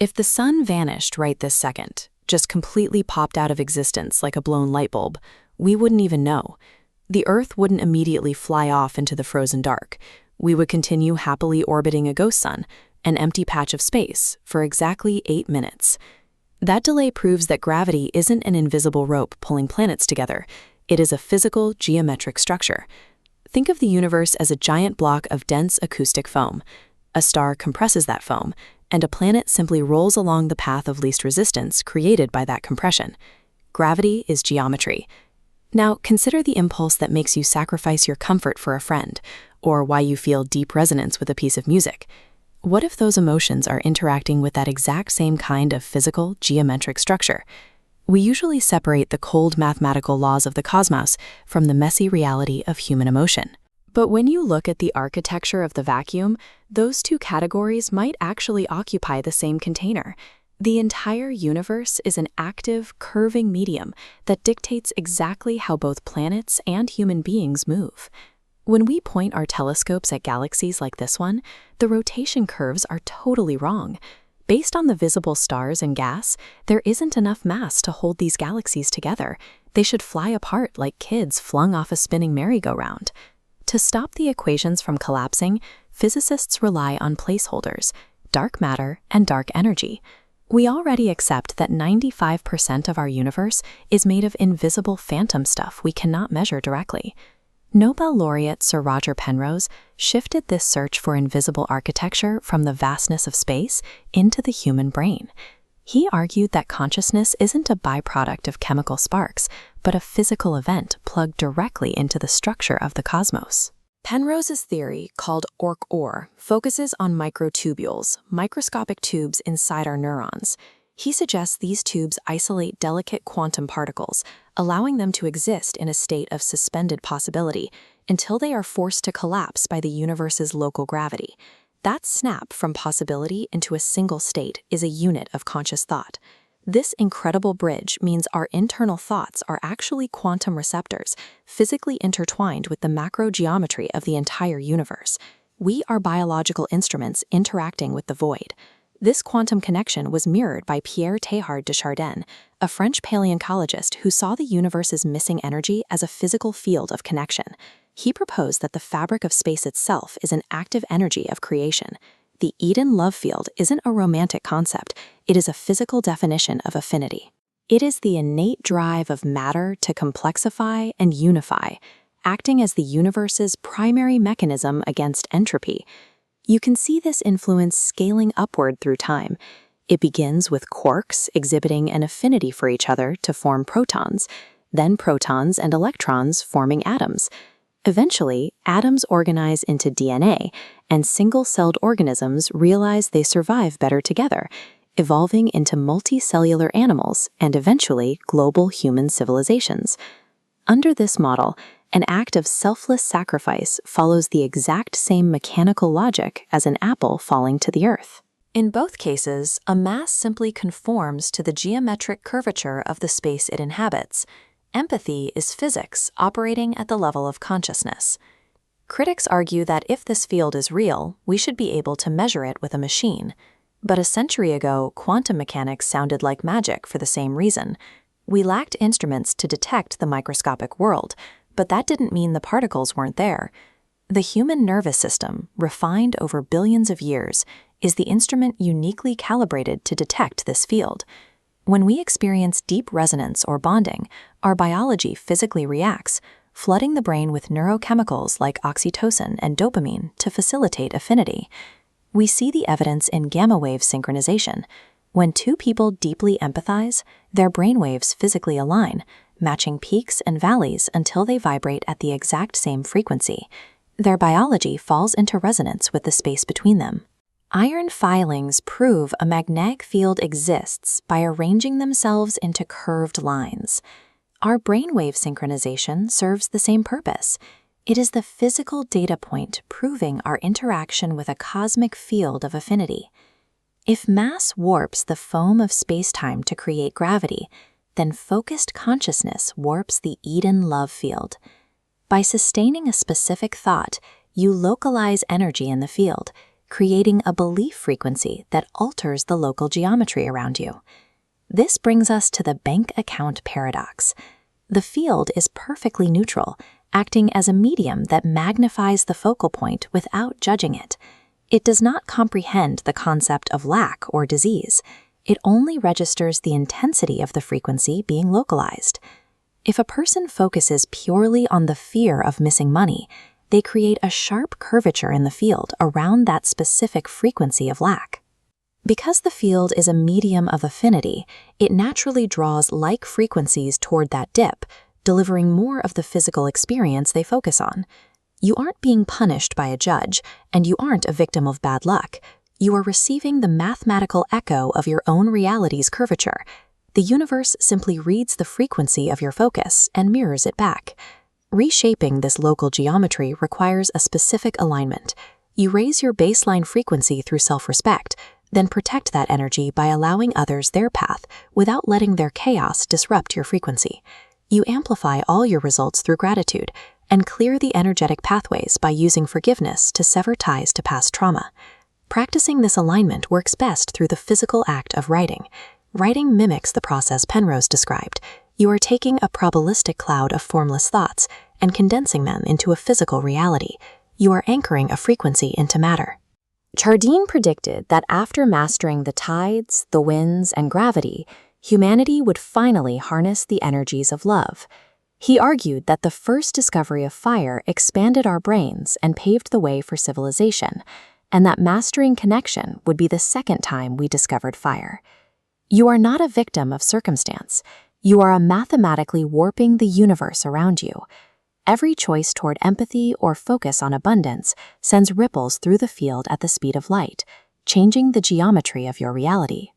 If the sun vanished right this second, just completely popped out of existence like a blown light bulb, we wouldn't even know. The Earth wouldn't immediately fly off into the frozen dark. We would continue happily orbiting a ghost sun, an empty patch of space, for exactly 8 minutes. That delay proves that gravity isn't an invisible rope pulling planets together. It is a physical, geometric structure. Think of the universe as a giant block of dense acoustic foam. A star compresses that foam, and a planet simply rolls along the path of least resistance created by that compression. Gravity is geometry. Now, consider the impulse that makes you sacrifice your comfort for a friend, or why you feel deep resonance with a piece of music. What if those emotions are interacting with that exact same kind of physical, geometric structure? We usually separate the cold mathematical laws of the cosmos from the messy reality of human emotion. But when you look at the architecture of the vacuum, those two categories might actually occupy the same container. The entire universe is an active, curving medium that dictates exactly how both planets and human beings move. When we point our telescopes at galaxies like this one, the rotation curves are totally wrong. Based on the visible stars and gas, there isn't enough mass to hold these galaxies together. They should fly apart like kids flung off a spinning merry-go-round. To stop the equations from collapsing, physicists rely on placeholders, dark matter and dark energy. We already accept that 95% of our universe is made of invisible phantom stuff we cannot measure directly. Nobel laureate Sir Roger Penrose shifted this search for invisible architecture from the vastness of space into the human brain. He argued that consciousness isn't a byproduct of chemical sparks, but a physical event plugged directly into the structure of the cosmos. Penrose's theory, called ORC-OR, focuses on microtubules, microscopic tubes inside our neurons. He suggests these tubes isolate delicate quantum particles, allowing them to exist in a state of suspended possibility until they are forced to collapse by the universe's local gravity. That snap from possibility into a single state is a unit of conscious thought. This incredible bridge means our internal thoughts are actually quantum receptors, physically intertwined with the macrogeometry of the entire universe. We are biological instruments interacting with the void. This quantum connection was mirrored by Pierre Teilhard de Chardin, a French paleontologist who saw the universe's missing energy as a physical field of connection. He proposed that the fabric of space itself is an active energy of creation. The Eden love field isn't a romantic concept, it is a physical definition of affinity. It is the innate drive of matter to complexify and unify, acting as the universe's primary mechanism against entropy. You can see this influence scaling upward through time. It begins with quarks exhibiting an affinity for each other to form protons, then protons and electrons forming atoms. Eventually, atoms organize into DNA, and single-celled organisms realize they survive better together, evolving into multicellular animals and eventually global human civilizations. Under this model, an act of selfless sacrifice follows the exact same mechanical logic as an apple falling to the earth. In both cases, a mass simply conforms to the geometric curvature of the space it inhabits. Empathy is physics operating at the level of consciousness. Critics argue that if this field is real, we should be able to measure it with a machine. But a century ago, quantum mechanics sounded like magic for the same reason. We lacked instruments to detect the microscopic world, but that didn't mean the particles weren't there. The human nervous system, refined over billions of years, is the instrument uniquely calibrated to detect this field. When we experience deep resonance or bonding, our biology physically reacts, flooding the brain with neurochemicals like oxytocin and dopamine to facilitate affinity. We see the evidence in gamma wave synchronization. When two people deeply empathize, their brainwaves physically align, matching peaks and valleys until they vibrate at the exact same frequency. Their biology falls into resonance with the space between them. Iron filings prove a magnetic field exists by arranging themselves into curved lines. Our brainwave synchronization serves the same purpose. It is the physical data point proving our interaction with a cosmic field of affinity. If mass warps the foam of space-time to create gravity, then focused consciousness warps the Eden love field. By sustaining a specific thought, you localize energy in the field, creating a belief frequency that alters the local geometry around you. This brings us to the bank account paradox. The field is perfectly neutral, acting as a medium that magnifies the focal point without judging it. It does not comprehend the concept of lack or disease. It only registers the intensity of the frequency being localized. If a person focuses purely on the fear of missing money, they create a sharp curvature in the field around that specific frequency of lack. Because the field is a medium of affinity, it naturally draws like frequencies toward that dip, delivering more of the physical experience they focus on. You aren't being punished by a judge, and you aren't a victim of bad luck. You are receiving the mathematical echo of your own reality's curvature. The universe simply reads the frequency of your focus and mirrors it back. Reshaping this local geometry requires a specific alignment. You raise your baseline frequency through self-respect, then protect that energy by allowing others their path without letting their chaos disrupt your frequency. You amplify all your results through gratitude and clear the energetic pathways by using forgiveness to sever ties to past trauma. Practicing this alignment works best through the physical act of writing. Writing mimics the process Penrose described. You are taking a probabilistic cloud of formless thoughts and condensing them into a physical reality. You are anchoring a frequency into matter. Chardin predicted that after mastering the tides, the winds, and gravity, humanity would finally harness the energies of love. He argued that the first discovery of fire expanded our brains and paved the way for civilization, and that mastering connection would be the second time we discovered fire. You are not a victim of circumstance. You are mathematically warping the universe around you. Every choice toward empathy or focus on abundance sends ripples through the field at the speed of light, changing the geometry of your reality.